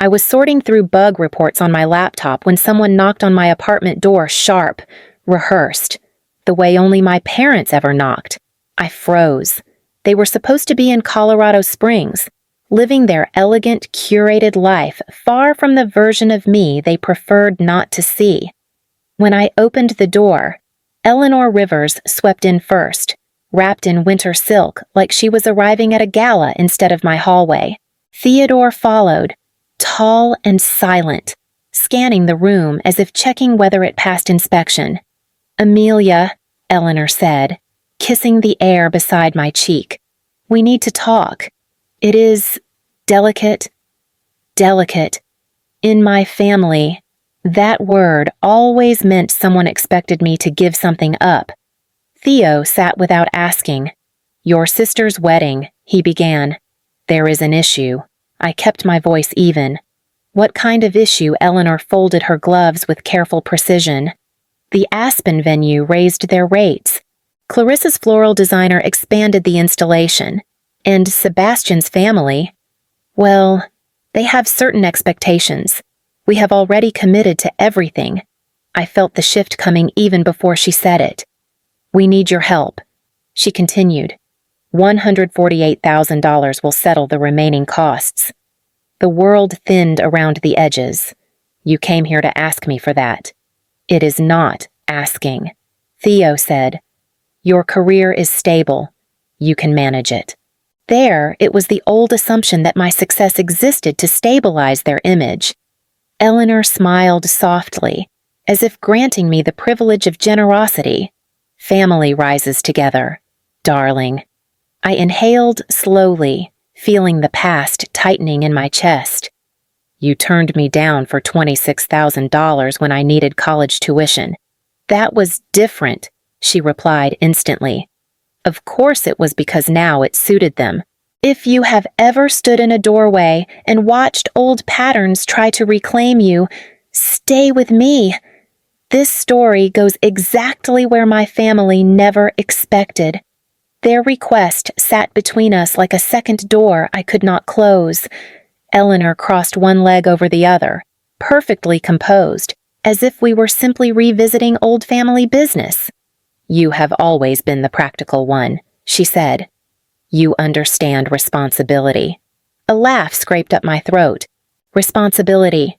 I was sorting through bug reports on my laptop when someone knocked on my apartment door sharp, rehearsed, the way only my parents ever knocked. I froze. They were supposed to be in Colorado Springs, living their elegant, curated life far from the version of me they preferred not to see. When I opened the door, Eleanor Rivers swept in first, wrapped in winter silk like she was arriving at a gala instead of my hallway. Theodore followed, tall and silent, scanning the room as if checking whether it passed inspection. "Amelia," Eleanor said, kissing the air beside my cheek. "We need to talk. It is delicate. In my family, that word always meant someone expected me to give something up." Theo sat without asking. "Your sister's wedding," he began. "There is an issue." I kept my voice even. "What kind of issue?" Eleanor folded her gloves with careful precision. "The Aspen venue raised their rates. Clarissa's floral designer expanded the installation. And Sebastian's family, well, they have certain expectations. We have already committed to everything." I felt the shift coming even before she said it. "We need your help," she continued. $148,000 will settle the remaining costs." The world thinned around the edges. "You came here to ask me for that." "It is not asking," Theo said. "Your career is stable. You can manage it." There, it was the old assumption that my success existed to stabilize their image. Eleanor smiled softly, as if granting me the privilege of generosity. "Family rises together, darling." I inhaled slowly, feeling the past tightening in my chest. "You turned me down for $26,000 when I needed college tuition." "That was different," she replied instantly. "Of course it was, because now it suited them. If you have ever stood in a doorway and watched old patterns try to reclaim you, stay with me. This story goes exactly where my family never expected. Their request sat between us like a second door I could not close." Eleanor crossed one leg over the other, perfectly composed, as if we were simply revisiting old family business. "You have always been the practical one," she said. "You understand responsibility." A laugh scraped up my throat. "Responsibility.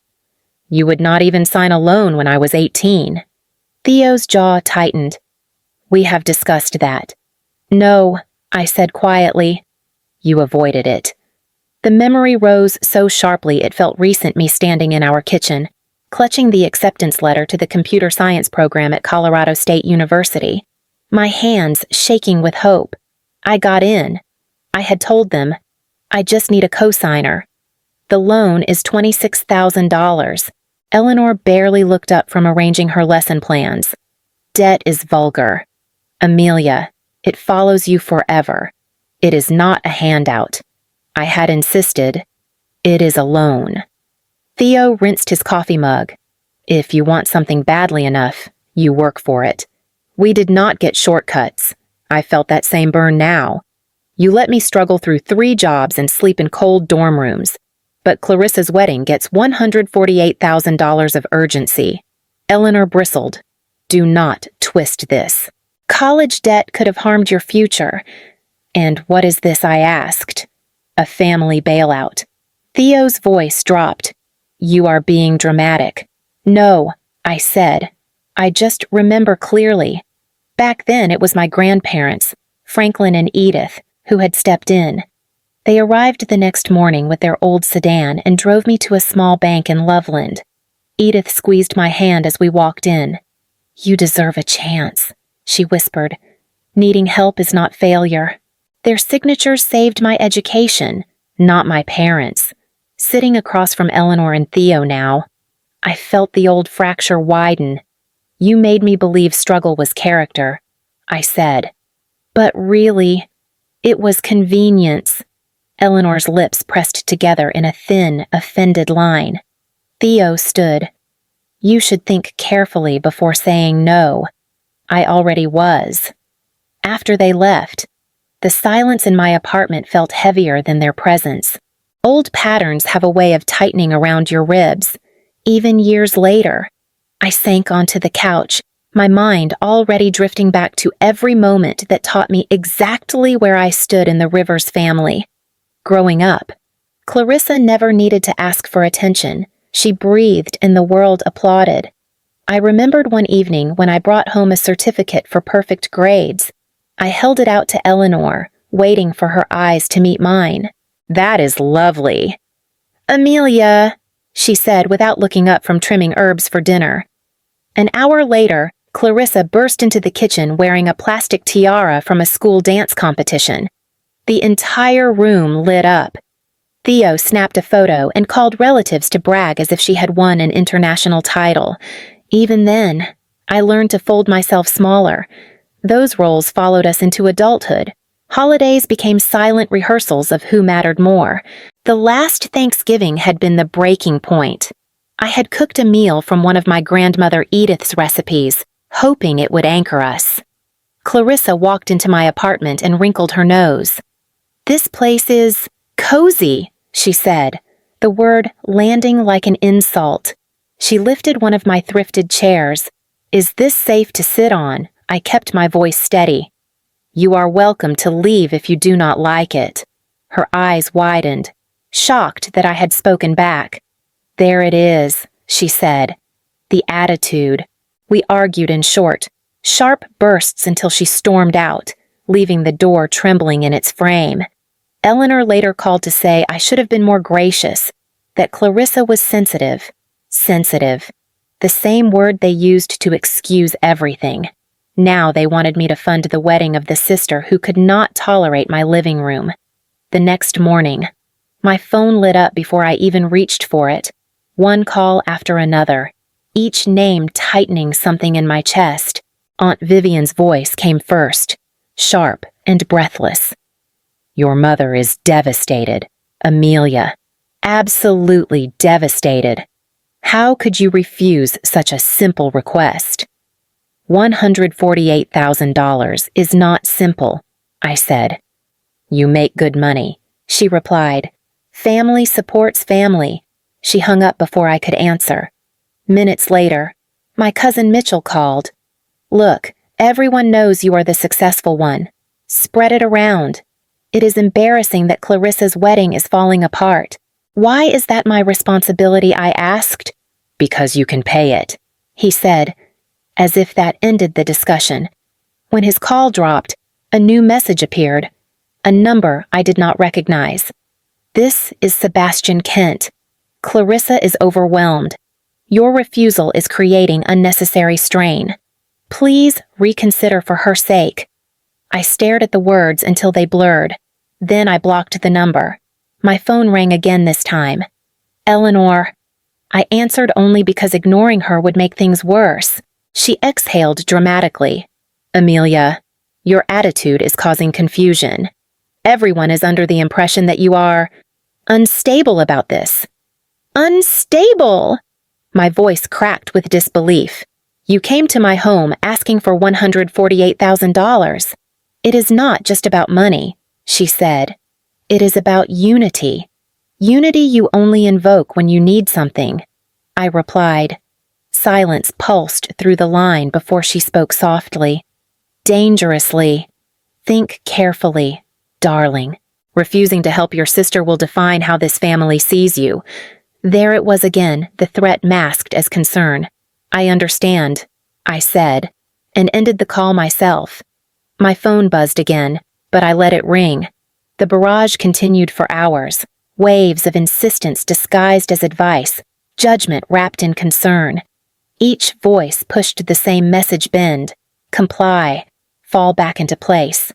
You would not even sign a loan when I was 18. Theo's jaw tightened. "We have discussed that." "No," I said quietly. "You avoided it." The memory rose so sharply it felt recent, me standing in our kitchen, clutching the acceptance letter to the computer science program at Colorado State University, my hands shaking with hope. I got in. I had told them, "I just need a cosigner." "The loan is $26,000. Eleanor barely looked up from arranging her lesson plans. "Debt is vulgar. Amelia, it follows you forever. It is not a handout." I had insisted, "It is a loan." Theo rinsed his coffee mug. "If you want something badly enough, you work for it." We did not get shortcuts. I felt that same burn now. You let me struggle through 3 jobs and sleep in cold dorm rooms. But Clarissa's wedding gets $148,000 of urgency. Eleanor bristled. "Do not twist this. College debt could have harmed your future." "And what is this?" I asked. "A family bailout." Theo's voice dropped. "You are being dramatic." "No," I said. "I just remember clearly. Back then it was my grandparents, Franklin and Edith, who had stepped in. They arrived the next morning with their old sedan and drove me to a small bank in Loveland. Edith squeezed my hand as we walked in. "You deserve a chance," she whispered. "Needing help is not failure." Their signatures saved my education, not my parents. Sitting across from Eleanor and Theo now, I felt the old fracture widen. "You made me believe struggle was character," I said. "But really, it was convenience." Eleanor's lips pressed together in a thin, offended line. Theo stood. "You should think carefully before saying no." I already was. After they left, the silence in my apartment felt heavier than their presence. Old patterns have a way of tightening around your ribs, even years later. I sank onto the couch, my mind already drifting back to every moment that taught me exactly where I stood in the Rivers family. Growing up, Clarissa never needed to ask for attention. She breathed and the world applauded. I remembered one evening when I brought home a certificate for perfect grades. I held it out to Eleanor, waiting for her eyes to meet mine. "That is lovely." "Amelia," she said without looking up from trimming herbs for dinner. An hour later, Clarissa burst into the kitchen wearing a plastic tiara from a school dance competition. The entire room lit up. Theo snapped a photo and called relatives to brag as if she had won an international title. Even then, I learned to fold myself smaller. Those roles followed us into adulthood. Holidays became silent rehearsals of who mattered more. The last Thanksgiving had been the breaking point. I had cooked a meal from one of my grandmother Edith's recipes, hoping it would anchor us. Clarissa walked into my apartment and wrinkled her nose. "This place is cozy," she said, the word landing like an insult. She lifted one of my thrifted chairs. "Is this safe to sit on?" I kept my voice steady. "You are welcome to leave if you do not like it." Her eyes widened, shocked that I had spoken back. "There it is," she said. The attitude. We argued in short, sharp bursts until she stormed out, leaving the door trembling in its frame. Eleanor later called to say I should have been more gracious, that Clarissa was sensitive. Sensitive. The same word they used to excuse everything. Now they wanted me to fund the wedding of the sister who could not tolerate my living room. The next morning, my phone lit up before I even reached for it. One call after another, each name tightening something in my chest. Aunt Vivian's voice came first, sharp and breathless. "Your mother is devastated, Amelia. Absolutely devastated. How could you refuse such a simple request?" $148,000 is not simple, I said. "You make good money," she replied. "Family supports family." She hung up before I could answer. Minutes later, my cousin Mitchell called. "Look, everyone knows you are the successful one. Spread it around. It is embarrassing that Clarissa's wedding is falling apart. Why is that my responsibility?" I asked. "Because you can pay it," he said, as if that ended the discussion. When his call dropped, a new message appeared, a number I did not recognize. "This is Sebastian Kent. Clarissa is overwhelmed. Your refusal is creating unnecessary strain. Please reconsider for her sake." I stared at the words until they blurred. Then I blocked the number. My phone rang again this time. "Eleanor." I answered only because ignoring her would make things worse. She exhaled dramatically. "Amelia, your attitude is causing confusion. Everyone is under the impression that you are unstable about this." "Unstable?" My voice cracked with disbelief. "You came to my home asking for $148,000. It is not just about money," she said. "It is about unity. Unity you only invoke when you need something." I replied. Silence pulsed through the line before she spoke softly. "Dangerously. Think carefully, darling. Refusing to help your sister will define how this family sees you." There it was again, the threat masked as concern. "I understand," I said, and ended the call myself. My phone buzzed again, but I let it ring. The barrage continued for hours, waves of insistence disguised as advice, judgment wrapped in concern. Each voice pushed the same message bend: comply, fall back into place.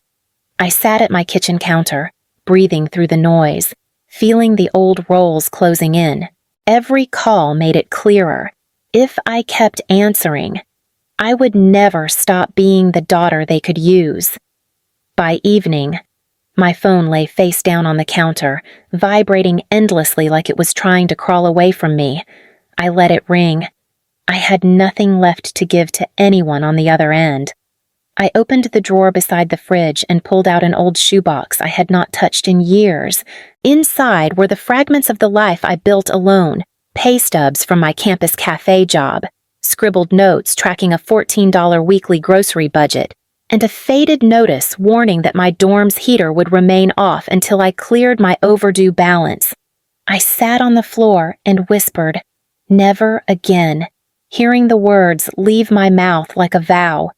I sat at my kitchen counter, breathing through the noise, feeling the old roles closing in. Every call made it clearer. If I kept answering, I would never stop being the daughter they could use. By evening, my phone lay face down on the counter, vibrating endlessly like it was trying to crawl away from me. I let it ring. I had nothing left to give to anyone on the other end. I opened the drawer beside the fridge and pulled out an old shoebox I had not touched in years. Inside were the fragments of the life I built alone, pay stubs from my campus cafe job, scribbled notes tracking a $14 weekly grocery budget, and a faded notice warning that my dorm's heater would remain off until I cleared my overdue balance. I sat on the floor and whispered, "Never again," hearing the words leave my mouth like a vow.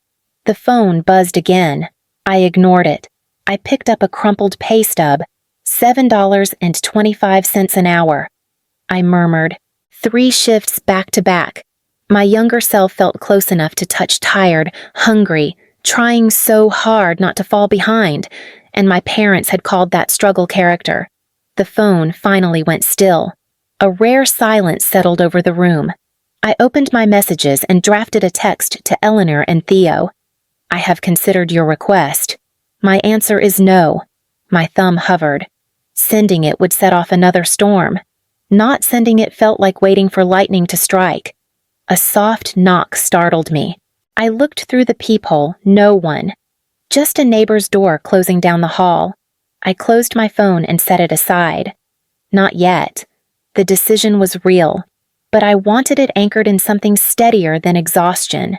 The phone buzzed again. I ignored it. I picked up a crumpled pay stub, $7.25 an hour. I murmured, 3 shifts back to back. My younger self felt close enough to touch tired, hungry, trying so hard not to fall behind, and my parents had called that struggle character. The phone finally went still. A rare silence settled over the room. I opened my messages and drafted a text to Eleanor and Theo. "I have considered your request. My answer is no." My thumb hovered. Sending it would set off another storm. Not sending it felt like waiting for lightning to strike. A soft knock startled me. I looked through the peephole, no one. Just a neighbor's door closing down the hall. I closed my phone and set it aside. Not yet. The decision was real, but I wanted it anchored in something steadier than exhaustion.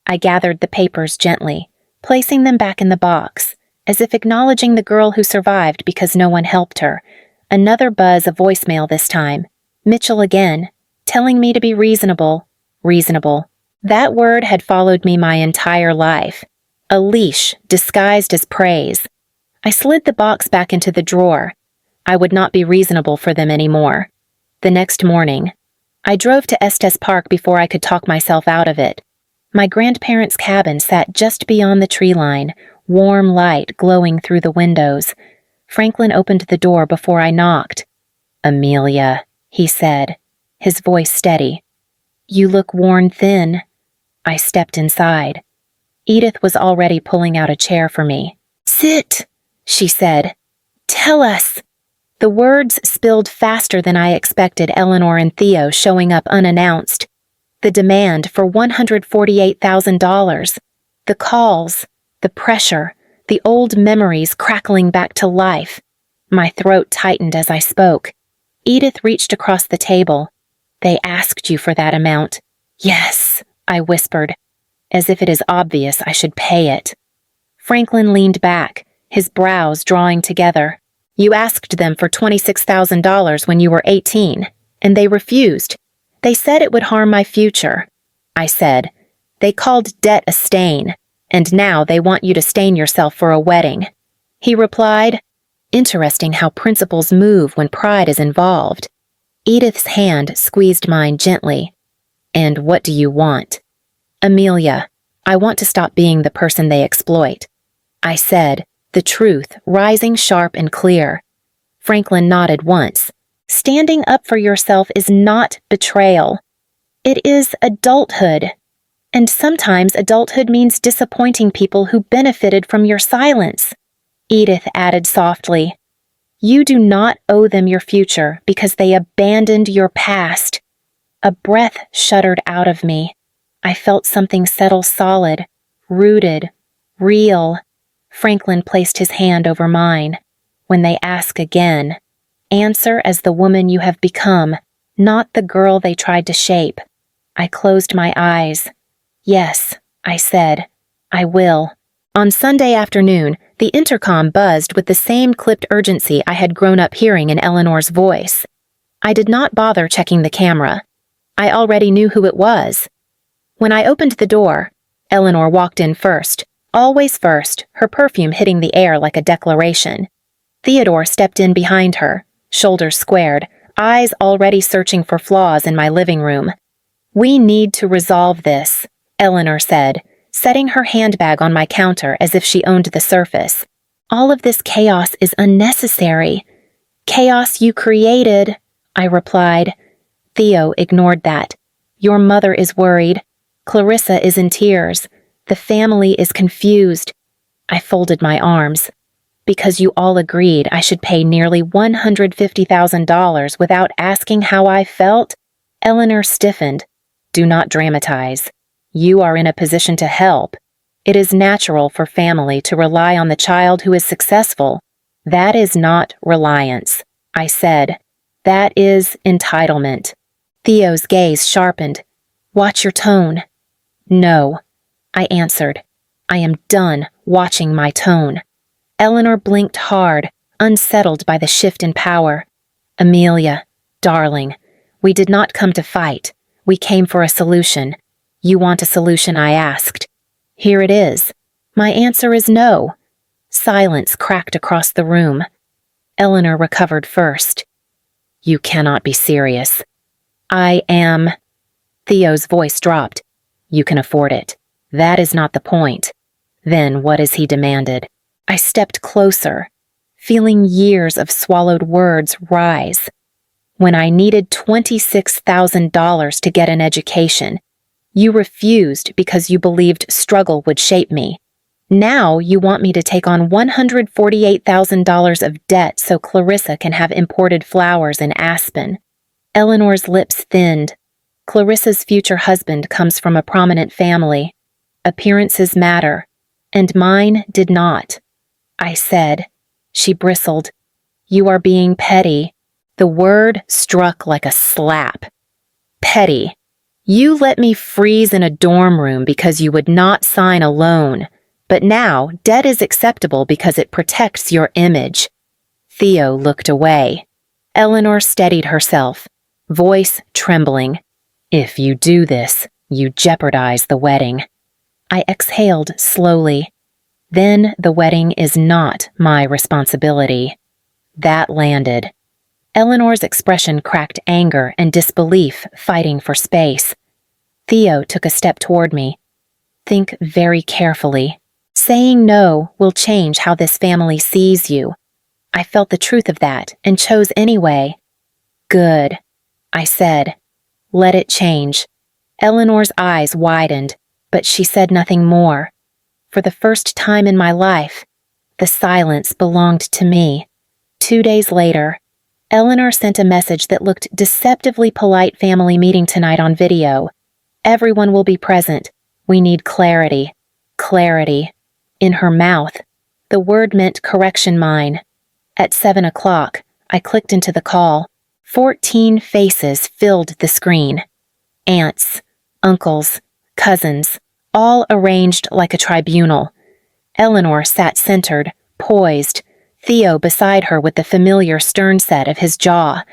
I gathered the papers gently, placing them back in the box, as if acknowledging the girl who survived because no one helped her. Another buzz of voicemail this time. Mitchell again, telling me to be reasonable. Reasonable. That word had followed me my entire life. A leash disguised as praise. I slid the box back into the drawer. I would not be reasonable for them anymore. The next morning, I drove to Estes Park before I could talk myself out of it. My grandparents' cabin sat just beyond the tree line, warm light glowing through the windows. Franklin opened the door before I knocked. "Amelia," he said, his voice steady. "You look worn thin." I stepped inside. Edith was already pulling out a chair for me. "Sit," she said. "Tell us." The words spilled faster than I expected, Eleanor and Theo showing up unannounced. The demand for $148,000. The calls, the pressure, the old memories crackling back to life. My throat tightened as I spoke. Edith reached across the table. "They asked you for that amount." "Yes," I whispered, as if it is obvious I should pay it. Franklin leaned back, his brows drawing together. "You asked them for $26,000 when you were 18, and they refused. They said it would harm my future." I said, "They called debt a stain, and now they want you to stain yourself for a wedding." He replied, "Interesting how principles move when pride is involved." Edith's hand squeezed mine gently. "And what do you want?" "Amelia, I want to stop being the person they exploit." I said, the truth rising sharp and clear. Franklin nodded once. "Standing up for yourself is not betrayal. It is adulthood. And sometimes adulthood means disappointing people who benefited from your silence." Edith added softly, "You do not owe them your future because they abandoned your past." A breath shuddered out of me. I felt something settle solid, rooted, real. Franklin placed his hand over mine. "When they ask again, answer as the woman you have become, not the girl they tried to shape." I closed my eyes. "Yes," I said, "I will." On Sunday afternoon, the intercom buzzed with the same clipped urgency I had grown up hearing in Eleanor's voice. I did not bother checking the camera. I already knew who it was. When I opened the door, Eleanor walked in first, always first, her perfume hitting the air like a declaration. Theodore stepped in behind her, shoulders squared, eyes already searching for flaws in my living room. "We need to resolve this," Eleanor said, setting her handbag on my counter as if she owned the surface. "All of this chaos is unnecessary." "Chaos you created," I replied. Theo ignored that. "Your mother is worried. Clarissa is in tears. The family is confused." I folded my arms. "Because you all agreed I should pay nearly $150,000 without asking how I felt?" Eleanor stiffened. "Do not dramatize. You are in a position to help. It is natural for family to rely on the child who is successful. That is not reliance, I said. That is entitlement. Theo's gaze sharpened. Watch your tone. No, I answered. I am done watching my tone. Eleanor blinked hard, unsettled by the shift in power. Amelia, darling, we did not come to fight. We came for a solution. You want a solution, I asked. Here it is. My answer is no. Silence cracked across the room. Eleanor recovered first. You cannot be serious. I am. Theo's voice dropped. You can afford it. That is not the point. Then what is he demanded? I stepped closer, feeling years of swallowed words rise. When I needed $26,000 to get an education, you refused because you believed struggle would shape me. Now you want me to take on $148,000 of debt so Clarissa can have imported flowers in Aspen. Eleanor's lips thinned. Clarissa's future husband comes from a prominent family. Appearances matter, and mine did not. I said. She bristled. You are being petty. The word struck like a slap. Petty. You let me freeze in a dorm room because you would not sign a loan. But now, debt is acceptable because it protects your image. Theo looked away. Eleanor steadied herself, voice trembling. If you do this, you jeopardize the wedding. I exhaled slowly. Then the wedding is not my responsibility. That landed. Eleanor's expression cracked anger and disbelief, fighting for space. Theo took a step toward me. Think very carefully. Saying no will change how this family sees you. I felt the truth of that and chose anyway. Good, I said. Let it change. Eleanor's eyes widened, but she said nothing more. For the first time in my life, the silence belonged to me. 2 days later, Eleanor sent a message that looked deceptively polite. Family meeting tonight on video. Everyone will be present. We need clarity. Clarity. In her mouth, the word meant correction mine. At 7 o'clock, I clicked into the call. 14 faces filled the screen. Aunts, uncles, cousins, all arranged like a tribunal. Eleanor sat centered, poised, Theo beside her with the familiar stern set of his jaw.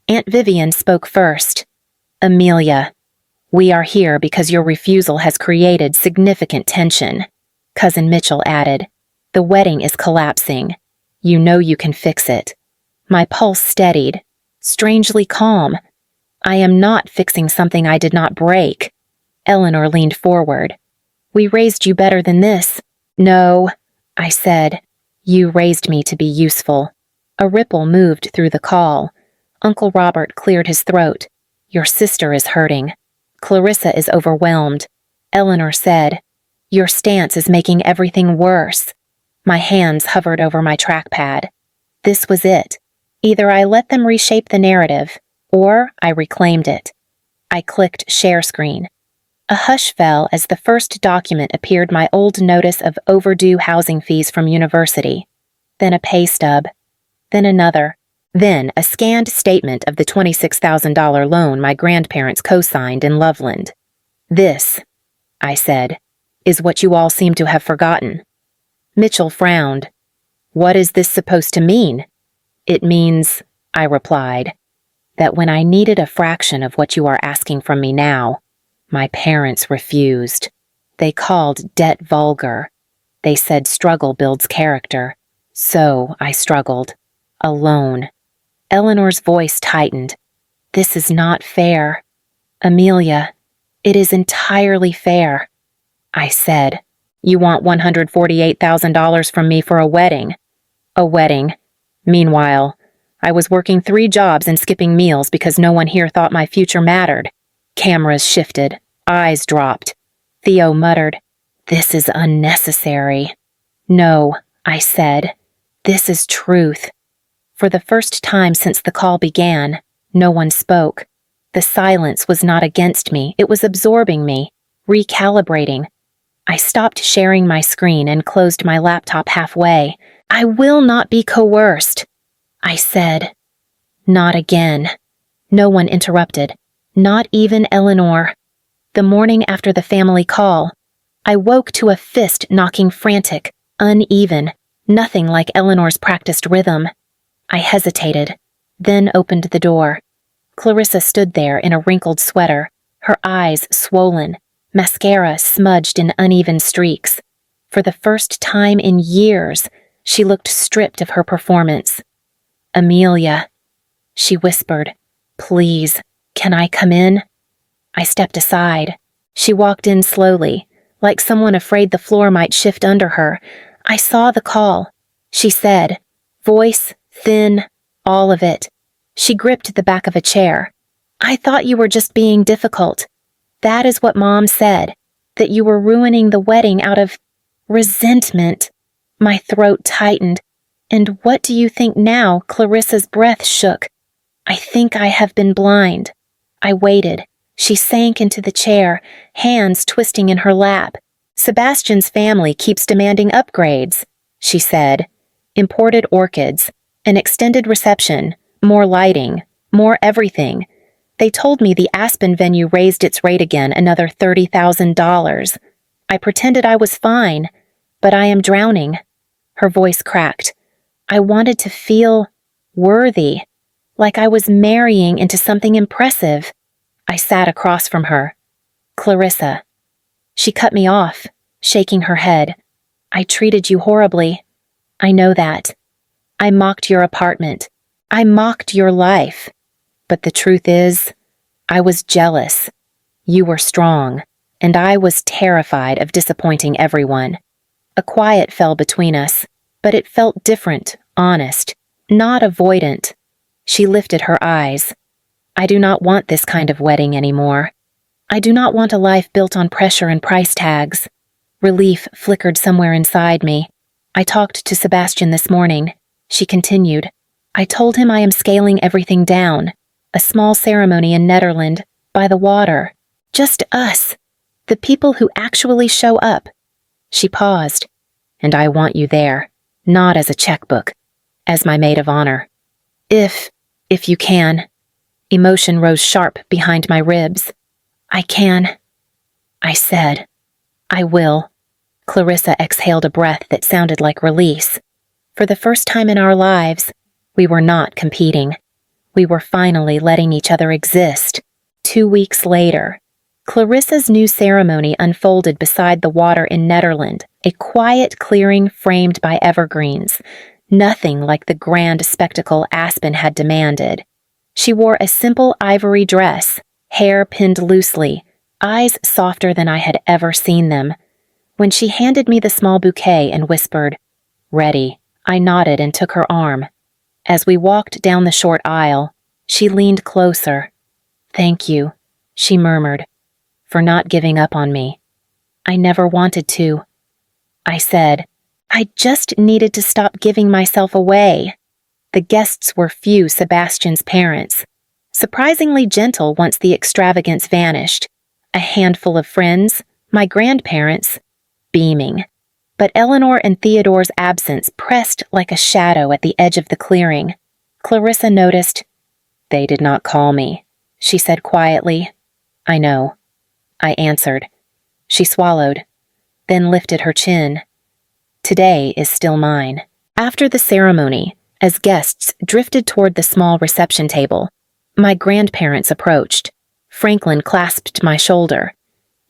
Aunt Vivian spoke first. Amelia, we are here because your refusal has created significant tension. Cousin Mitchell added, the wedding is collapsing. You know you can fix it. My pulse steadied, strangely calm. I am not fixing something I did not break. Eleanor leaned forward. We raised you better than this. No, I said. You raised me to be useful. A ripple moved through the call. Uncle Robert cleared his throat. Your sister is hurting. Clarissa is overwhelmed. Eleanor said, your stance is making everything worse. My hands hovered over my trackpad. This was it. Either I let them reshape the narrative, or I reclaimed it. I clicked share screen. A hush fell as the first document appeared, my old notice of overdue housing fees from university. Then a pay stub. Then another. Then a scanned statement of the $26,000 loan my grandparents co-signed in Loveland. This, I said, is what you all seem to have forgotten. Mitchell frowned. What is this supposed to mean? It means, I replied, that when I needed a fraction of what you are asking from me now, my parents refused. They called debt vulgar. They said struggle builds character. So I struggled. Alone. Eleanor's voice tightened. This is not fair. Amelia, it is entirely fair. I said, you want $148,000 from me for a wedding. A wedding. Meanwhile, I was working 3 jobs and skipping meals because no one here thought my future mattered. Cameras shifted. Eyes dropped. Theo muttered, this is unnecessary. No, I said. This is truth. For the first time since the call began, no one spoke. The silence was not against me. It was absorbing me, recalibrating. I stopped sharing my screen and closed my laptop halfway. I will not be coerced, I said. Not again. No one interrupted, not even Eleanor. The morning after the family call, I woke to a fist knocking frantic, uneven, nothing like Eleanor's practiced rhythm. I hesitated, then opened the door. Clarissa stood there in a wrinkled sweater, her eyes swollen, mascara smudged in uneven streaks. For the first time in years, she looked stripped of her performance. "Amelia," she whispered, "please, can I come in?" I stepped aside. She walked in slowly, like someone afraid the floor might shift under her. I saw the call, she said, voice, thin, all of it. She gripped the back of a chair. "I thought you were just being difficult. That is what Mom said, that you were ruining the wedding out of resentment." My throat tightened. "And what do you think now?" Clarissa's breath shook. "I think I have been blind." I waited. She sank into the chair, hands twisting in her lap. "Sebastian's family keeps demanding upgrades," she said. "Imported orchids, an extended reception, more lighting, more everything. They told me the Aspen venue raised its rate again another $30,000. I pretended I was fine, but I am drowning." Her voice cracked. "I wanted to feel worthy, like I was marrying into something impressive." I sat across from her. "Clarissa." She cut me off, shaking her head. "I treated you horribly. I know that. I mocked your apartment. I mocked your life. But the truth is, I was jealous. You were strong, and I was terrified of disappointing everyone. A quiet fell between us, but it felt different, honest, not avoidant." She lifted her eyes. "I do not want this kind of wedding anymore. I do not want a life built on pressure and price tags." Relief flickered somewhere inside me. "I talked to Sebastian this morning," she continued. "I told him I am scaling everything down. A small ceremony in Netherland, by the water. Just us. The people who actually show up." She paused. "And I want you there, not as a checkbook, as my maid of honor. If you can." Emotion rose sharp behind my ribs. "I can," I said. "I will." Clarissa exhaled a breath that sounded like release. For the first time in our lives, we were not competing. We were finally letting each other exist. 2 weeks later, Clarissa's new ceremony unfolded beside the water in Netherland, a quiet clearing framed by evergreens, nothing like the grand spectacle Aspen had demanded. She wore a simple ivory dress, hair pinned loosely, eyes softer than I had ever seen them. When she handed me the small bouquet and whispered, "Ready," I nodded and took her arm. As we walked down the short aisle, she leaned closer. "Thank you," she murmured, "for not giving up on me. I never wanted to." I said, "I just needed to stop giving myself away." The guests were few Sebastian's parents, surprisingly gentle once the extravagance vanished. A handful of friends, my grandparents, beaming. But Eleanor and Theodore's absence pressed like a shadow at the edge of the clearing. Clarissa noticed. "They did not call me," she said quietly. "I know," I answered. She swallowed, then lifted her chin. "Today is still mine." After the ceremony, as guests drifted toward the small reception table, my grandparents approached. Franklin clasped my shoulder.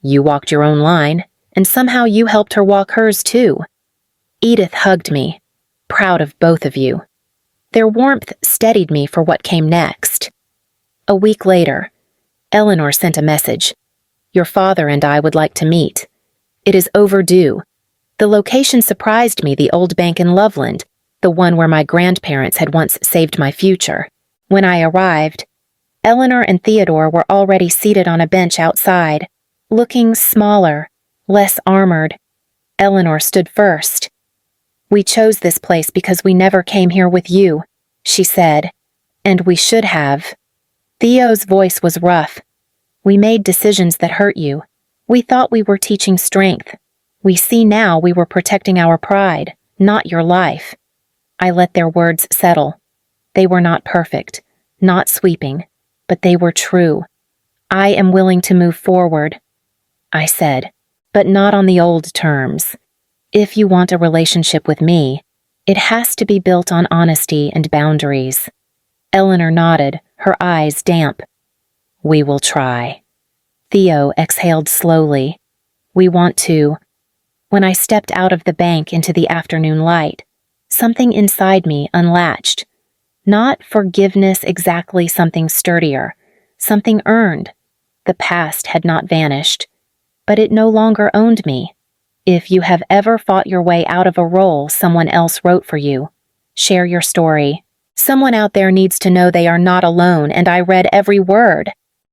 "You walked your own line, and somehow you helped her walk hers too." Edith hugged me, proud of both of you. Their warmth steadied me for what came next. A week later, Eleanor sent a message. "Your father and I would like to meet. It is overdue." The location surprised me, the old bank in Loveland, the one where my grandparents had once saved my future. When I arrived, Eleanor and Theodore were already seated on a bench outside, looking smaller, less armored. Eleanor stood first. "We chose this place because we never came here with you," she said, "and we should have." Theo's voice was rough. "We made decisions that hurt you. We thought we were teaching strength. We see now we were protecting our pride, not your life. I let their words settle. They were not perfect, not sweeping, but they were true. I am willing to move forward, I said, but not on the old terms. If you want a relationship with me, it has to be built on honesty and boundaries. Eleanor nodded, her eyes damp. We will try. Theo exhaled slowly. We want to. When I stepped out of the bank into the afternoon light, something inside me unlatched. Not forgiveness exactly, something sturdier, something earned. The past had not vanished, but it no longer owned me. If you have ever fought your way out of a role someone else wrote for you, share your story. Someone out there needs to know they are not alone, and I read every word.